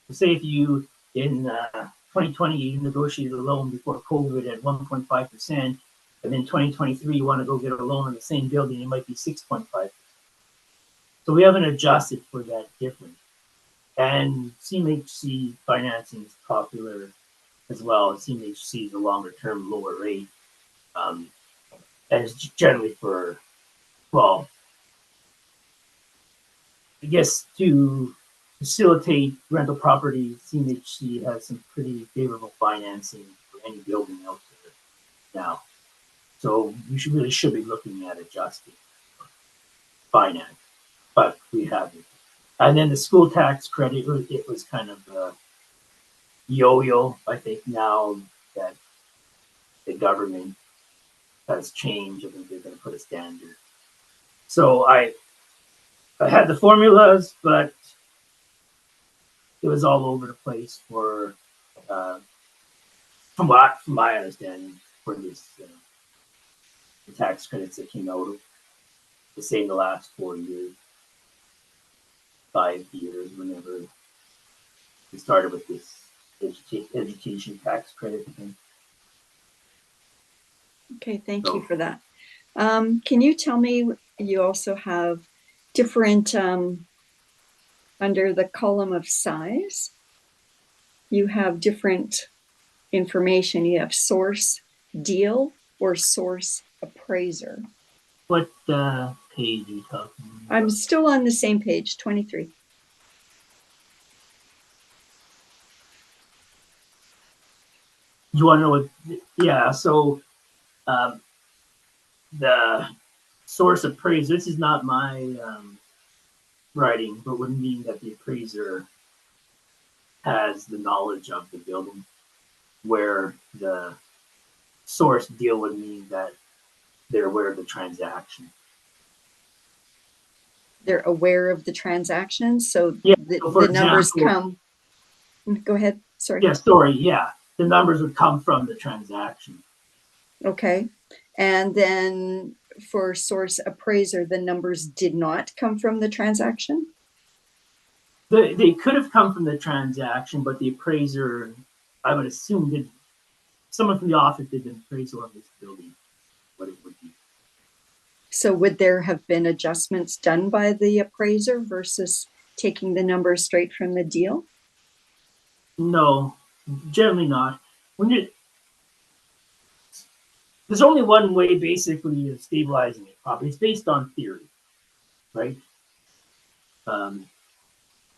Speaker 4: So say if you, in 2020, you negotiated a loan before COVID at 1.5%, and then 2023, you want to go get a loan on the same building, it might be 6.5%. So we haven't adjusted for that difference. And CMHC financing is popular as well. CMHC is a longer term, lower rate. And it's generally for, well, I guess to facilitate rental property, CMHC has some pretty favorable financing for any building out there now. So we should be looking at adjusting finance, but we haven't. And then the school tax credit, it was kind of a yo-yo. I think now that the government has changed, I think they're going to put a standard. So I had the formulas, but it was all over the place for, from my understanding, for this the tax credits that came out of the same the last 4 years, 5 years, whenever we started with this education tax credit thing.
Speaker 1: Okay, thank you for that. Can you tell me, you also have different, under the column of size, you have different information. You have source deal or source appraiser.
Speaker 4: What page are you talking about?
Speaker 1: I'm still on the same page, 23.
Speaker 4: You want to know what? Yeah, so the source appraiser, this is not my writing, but would mean that the appraiser has the knowledge of the building, where the source deal would mean that they're aware of the transaction.
Speaker 1: They're aware of the transaction, so
Speaker 4: yeah,
Speaker 1: the numbers come. Go ahead. Sorry.
Speaker 4: Yeah, the numbers would come from the transaction.
Speaker 1: Okay, and then for source appraiser, the numbers did not come from the transaction?
Speaker 4: They could have come from the transaction, but the appraiser, I would assume, did someone from the office did an appraisal of this building, what it would be.
Speaker 1: So would there have been adjustments done by the appraiser versus taking the numbers straight from the deal?
Speaker 4: No, generally not. There's only one way basically of stabilizing a property. It's based on theory, right?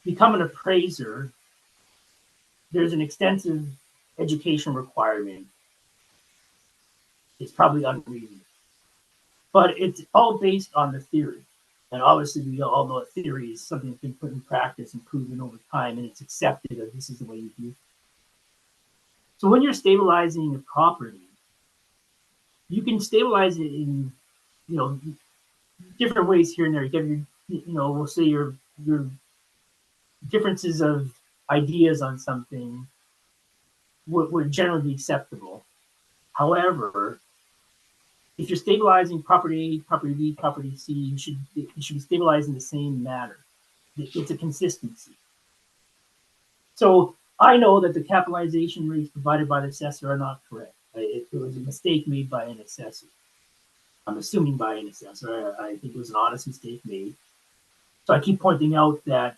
Speaker 4: Become an appraiser, there's an extensive education requirement. It's probably unreasonable, but it's all based on the theory. And obviously we all know that theory is something that's been put in practice and proven over time, and it's accepted that this is the way you do it. So when you're stabilizing a property, you can stabilize it in, different ways here and there. You have your, we'll say your differences of ideas on something would generally be acceptable. However, if you're stabilizing property A, property B, property C, you should be stabilized in the same manner. It's a consistency. So I know that the capitalization rates provided by the assessor are not correct. It was a mistake made by an assessor. I'm assuming by an assessor. I think it was an honest mistake made. So I keep pointing out that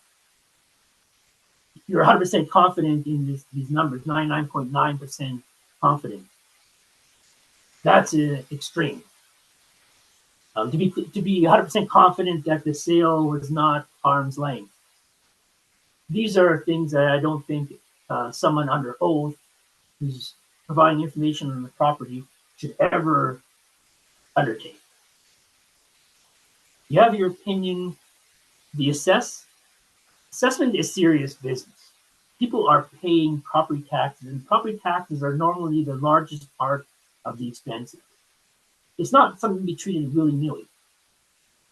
Speaker 4: you're 100% confident in these numbers, 99.9% confident. That's extreme. To be 100% confident that the sale was not arm's length. These are things that I don't think someone under oath who's providing information on the property should ever undertake. You have your opinion. The assessment is serious business. People are paying property taxes, and property taxes are normally the largest part of the expenses. It's not something to be treated willy-nilly.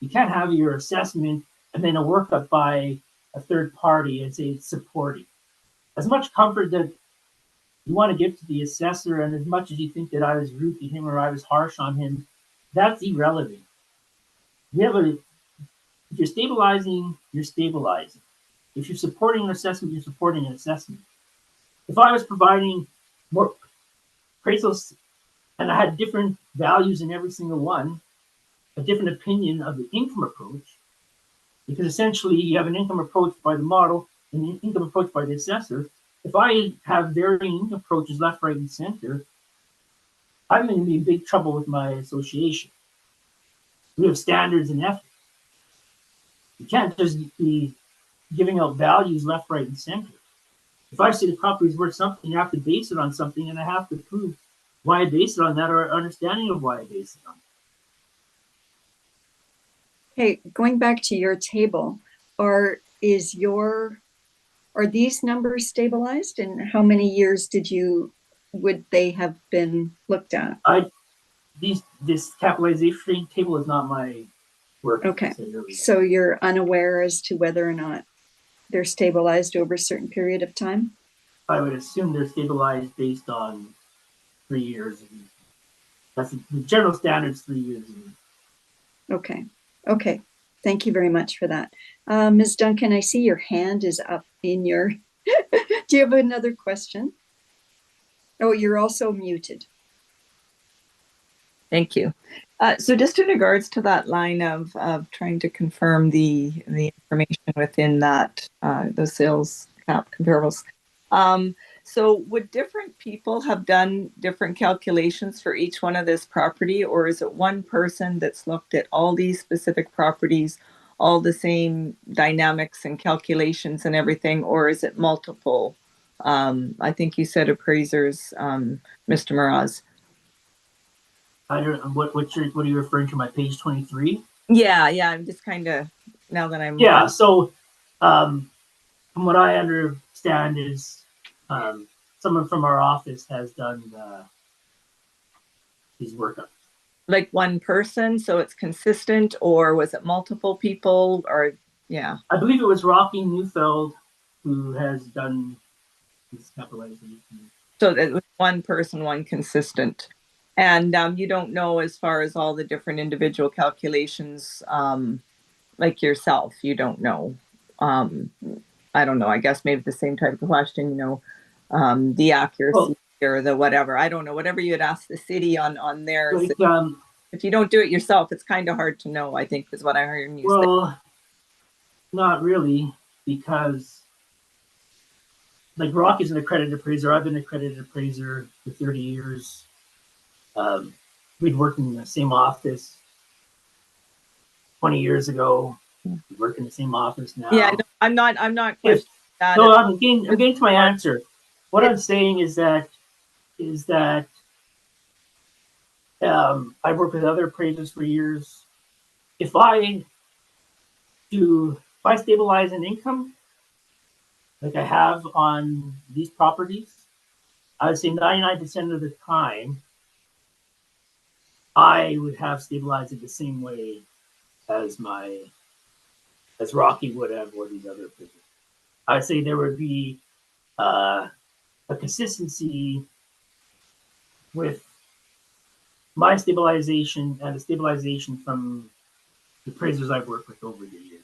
Speaker 4: You can't have your assessment and then a workup by a third party and say it's supporting. As much comfort that you want to give to the assessor, and as much as you think that I was rude to him or I was harsh on him, that's irrelevant. If you're stabilizing, you're stabilizing. If you're supporting an assessment, you're supporting an assessment. If I was providing more appraisals and I had different values in every single one, a different opinion of the income approach, because essentially you have an income approach by the model and an income approach by the assessor. If I have varying approaches left, right, and center, I'm going to be in big trouble with my association. We have standards and ethics. You can't just be giving out values left, right, and center. If I say the property is worth something, you have to base it on something, and I have to prove why I base it on that or understanding of why I base it on that.
Speaker 1: Okay, going back to your table, are these numbers stabilized, and how many years would they have been looked at?
Speaker 4: This capitalization table is not my work.
Speaker 1: Okay, so you're unaware as to whether or not they're stabilized over a certain period of time?
Speaker 4: I would assume they're stabilized based on 3 years. That's the general standards, 3 years.
Speaker 1: Okay. Thank you very much for that. Ms. Duncan, I see your hand is up in your, do you have another question? Oh, you're also muted.
Speaker 5: Thank you. So just in regards to that line of trying to confirm the information within that, those sales cap comparables. So would different people have done different calculations for each one of this property, or is it one person that's looked at all these specific properties, all the same dynamics and calculations and everything, or is it multiple? I think you said appraisers, Mr. Mraz.
Speaker 4: I don't know what are you referring to? My page 23?
Speaker 5: Yeah. I'm just kind of now that I'm
Speaker 4: So from what I understand is someone from our office has done these workups.
Speaker 5: Like one person, so it's consistent, or was it multiple people? Or
Speaker 4: I believe it was Rocky Neufeld who has done this capitalization.
Speaker 5: So it was one person, one consistent. And you don't know, as far as all the different individual calculations, like yourself, you don't know. I don't know. I guess maybe the same type of question, the accuracy or the whatever. I don't know. Whatever you had asked the city on theirs. If you don't do it yourself, it's kind of hard to know, I think, is what I heard you say.
Speaker 4: Well, not really, because like Rocky's an accredited appraiser. I've been an accredited appraiser for 30 years. We'd worked in the same office 20 years ago. We work in the same office now.
Speaker 5: Yeah, no, I'm not questioning that.
Speaker 4: No, I'm getting to my answer. What I'm saying is that I've worked with other appraisers for years. If I stabilize an income like I have on these properties, I would say 99% of the time, I would have stabilized it the same way as Rocky would have, or these other businesses. I'd say there would be a consistency with my stabilization and the stabilization from the appraisers I've worked with over the years.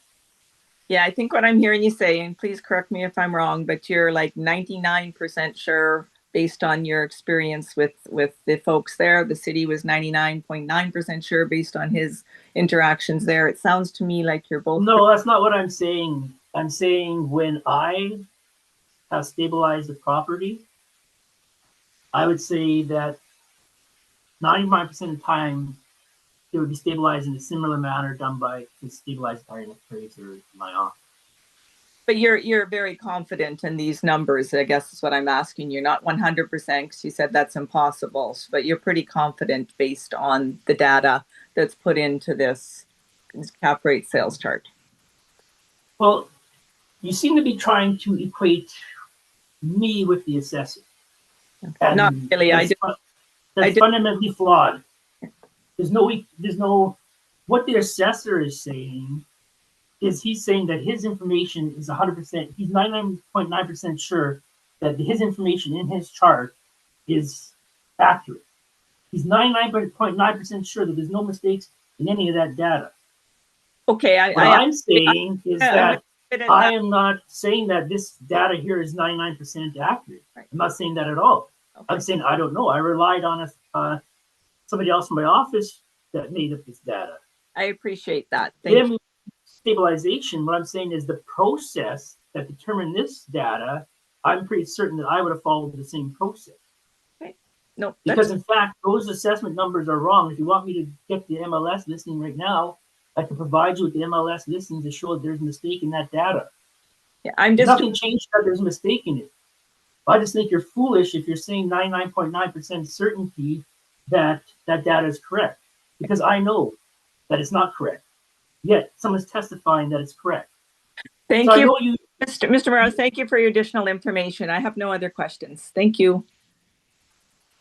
Speaker 5: Yeah, I think what I'm hearing you say, and please correct me if I'm wrong, but you're like 99% sure based on your experience with the folks there. The city was 99.9% sure based on his interactions there. It sounds to me like you're both.
Speaker 4: No, that's not what I'm saying. I'm saying when I have stabilized the property, I would say that 95% of the time it would be stabilized in a similar manner done by the stabilized by an appraiser in my office.
Speaker 5: But you're very confident in these numbers, I guess is what I'm asking. You're not 100% because you said that's impossible, but you're pretty confident based on the data that's put into this cap rate sales chart.
Speaker 4: Well, you seem to be trying to equate me with the assessor.
Speaker 5: Okay. Not really.
Speaker 4: That's fundamentally flawed. There's no, what the assessor is saying is he's saying that his information is 100%, he's 99.9% sure that his information in his chart is accurate. He's 99.9% sure that there's no mistakes in any of that data.
Speaker 5: Okay.
Speaker 4: What I'm saying is that I am not saying that this data here is 99% accurate. Right. I'm not saying that at all. Okay. I'm saying I don't know. I relied on somebody else in my office that made up this data.
Speaker 5: I appreciate that. Thank you.
Speaker 4: Stabilization, what I'm saying is the process that determined this data, I'm pretty certain that I would have followed the same process.
Speaker 5: Okay. No,
Speaker 4: because in fact, those assessment numbers are wrong. If you want me to get the MLS listing right now, I can provide you with the MLS listing to show that there's a mistake in that data.
Speaker 5: Yeah, I'm just
Speaker 4: nothing changed that there's a mistake in it. I just think you're foolish if you're saying 99.9% certainty that that data is correct, because I know that it's not correct. Yet someone's testifying that it's correct.
Speaker 5: Thank you, Mr. Morales. Thank you for your additional information. I have no other questions. Thank you.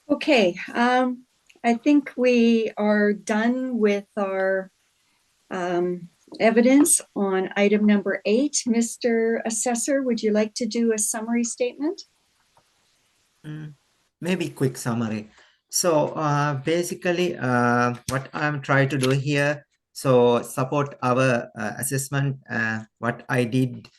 Speaker 1: Okay, I think we are done with our evidence on item number 8. Mr. Assessor, would you like to do a summary statement?
Speaker 3: Maybe quick summary. So basically what I'm trying to do here, so support our assessment, what I did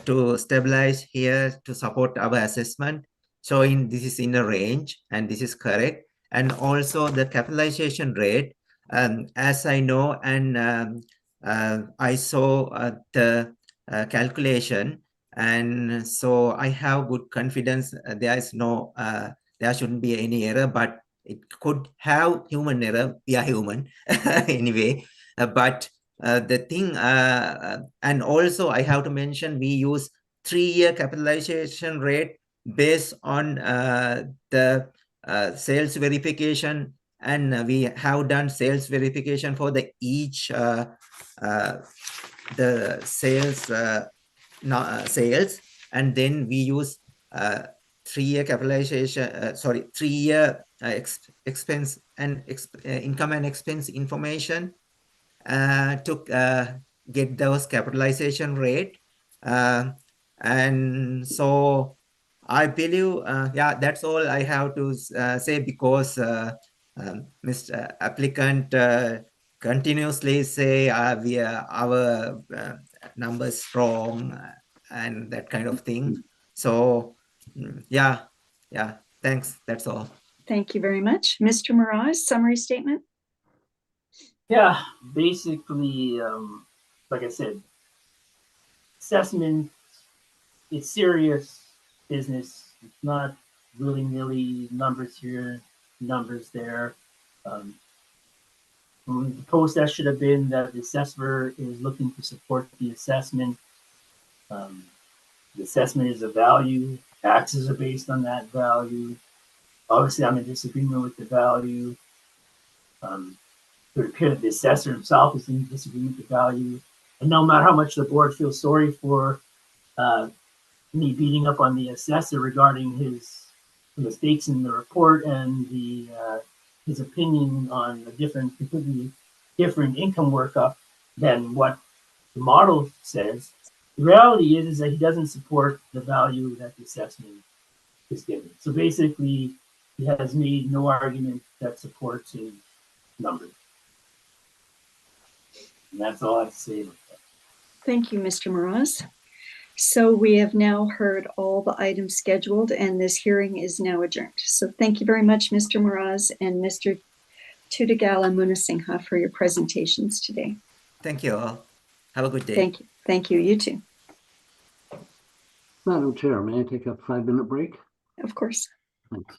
Speaker 3: to stabilize here to support our assessment, showing this is in a range and this is correct. And also the capitalization rate, as I know, and I saw the calculation, and so I have good confidence there is no, there shouldn't be any error, but it could have human error. We are human anyway. But the thing, and also I have to mention, we use 3-year capitalization rate based on the sales verification, and we have done sales verification for the each the sales sales, and then we use 3-year capitalization, 3-year expense and income and expense information to get those capitalization rate. And so I believe, yeah, that's all I have to say, because Mr. Applicant continuously say our numbers wrong and that kind of thing. So yeah, thanks. That's all.
Speaker 1: Thank you very much. Mr. Mirage, summary statement?
Speaker 4: Yeah, basically, like I said, assessment, it's serious business. It's not willy-nilly numbers here, numbers there. The process should have been that the assessor is looking to support the assessment. The assessment is a value. Taxes are based on that value. Obviously, I'm in disagreement with the value. It would appear that the assessor himself is in disagreement with the value. And no matter how much the board feels sorry for me beating up on the assessor regarding his mistakes in the report and the his opinion on the completely different income workup than what the model says. The reality is that he doesn't support the value that the assessment is given. So basically, he has made no argument that supports his numbers. And that's all I have to say about that.
Speaker 1: Thank you, Mr. Moroz. So we have now heard all the items scheduled and this hearing is now adjourned. So thank you very much, Mr. Moroz and Mr. Tudagala Munasinghe for your presentations today.
Speaker 3: Thank you all. Have a good day.
Speaker 1: Thank you. Thank you. You too.
Speaker 6: Madam Chair, may I take a 5-minute break?
Speaker 1: Of course.
Speaker 6: Thanks.